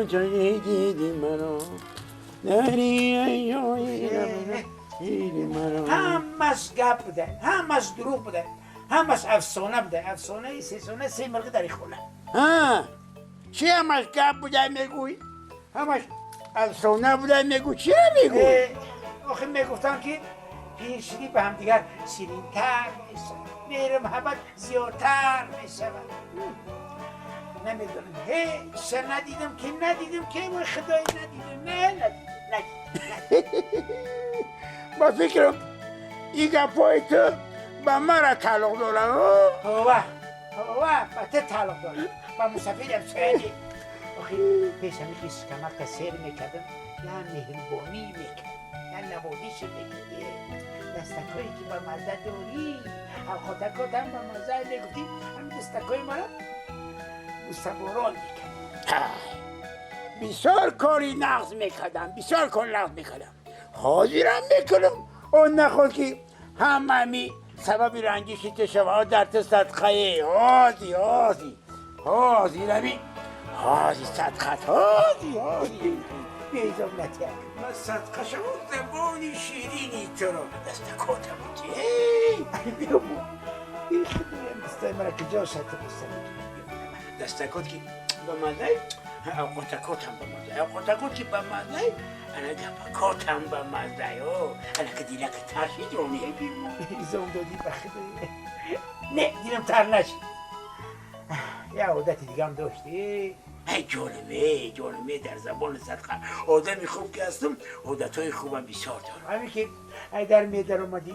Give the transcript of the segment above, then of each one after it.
من جای دیدی مرا دیدی مرا همش گپ بوده، همش دروغ بوده، همش افسانه بوده. افسانه سه سه مرغ در این خونه. ها چی همش گپ بوده میگوی؟ همش افسانه بوده میگو چی میگوی؟ آخه میگفتن که پیرشدی به هم دیگر شیرین‌تر میشه، مهر محبت زیادتر میشه. نمیدونم هیچ ندیدم که ما خدایی ندیدم. با فکرم این گپای تو با مرا تعلق دارم. هوه با تو تعلق دارم، با مسافرم سویدی. آخه پیش همی که شکمک سیر میکردم یا مهربانی میکرد یا نوازش میکردی دستکایی که با مزه داری خودکاتم با مزه میگفتی همین دستکای مرا مستباران میکرد. بسیار کاری نقض میکردم حاضرم میکنم اون نخود که همه سبب رنجش تشوه در صدقه حاضی رمی حاضی صدقت حاضی بیزم نتیک من صدقه شما زبانی شیرینی تو رو دست کاتم بیرو این خدایم دسته مرا که جا شد دست کات که با مزه اوقاتکاتم با مزه اوقاتکات که با مزه انا گپکاتم با مزه انا که دیلک ترشی جونی بیزم دادی بخدایی نه دیرم تر نشد یه عادت دیگه هم داشتی؟ جانمه در زبان صدقه آدمی خوب که هستم عادتهای خوبم بسیار دارم. همین که در میدر اومدی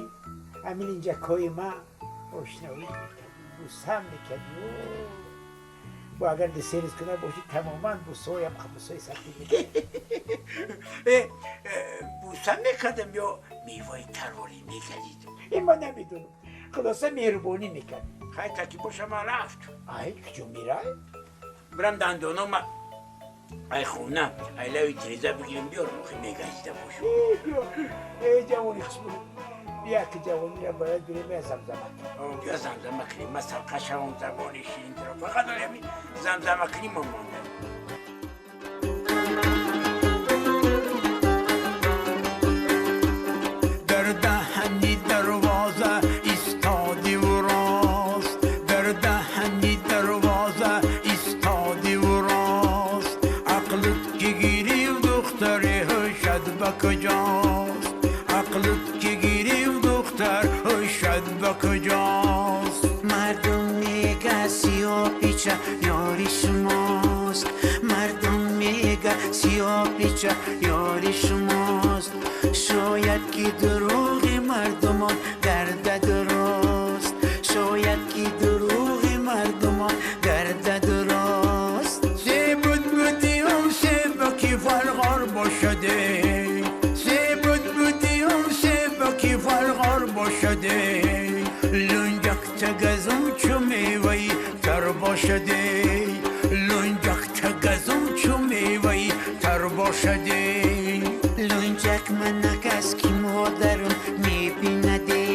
همین اینجا کوی ما آشنایی میکردی بوسم میکردی با اگر دسیرز کنه باشی تماما بوسایم بوسای سختی میکردی. بوسم میکردم یا میوای ترواری میکردی تو؟ این ما نمیدونم خلاصه مهربانی میکرد. خیلی تکی باشم رفت کجا میره؟ برم دندانم ای خونم ای لوی تریزه بگیرم بیارم آخه میگشته باشم. ای جوانی خشمون بیا که جوانی را باید بریم یا زمزمه بیا زمزمه کنیم من سرقه شوام زبانی شیرین ترا فقط همین زمزمه کنیم ما مانده. در دهنی دروازه ایستادی و راست در دهنی دروازه ایستادی و راست عقلت که گیریم دختری هشد به کجاست عقلت که گیریم دختر هشد به کجاست مردم میگه سیاه پیچه یاری شماست مردم میگه سیاه پیچه یاری شماست شاید که دروغ مردمان درد درست شاید که دروغ مردمان درد درست سی بودیم سی باکی فرغار باشده سی بودیم سی باکی فرغار باشده لنجک تگزم چو میوی تر باشده لنجک تگزم چو میوی تر باشده لنجک من نگست که مادرم میبینده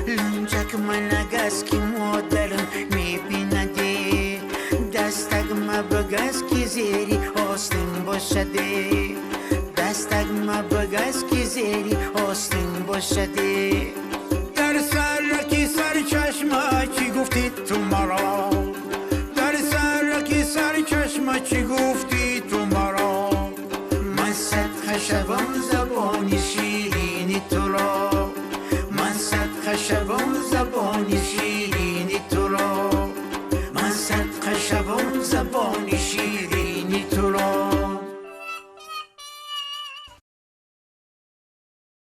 لنجک من نگست که مادرم میبینده دستک ما بگست که زیری آستین باشده دستک ما بگست که زیری آستین باشده در سرکی سر چشمه چی گفتی تو مرا در سرکی سر چشمه چی گفتی تو مرا من صدقه شوم زبانی شیر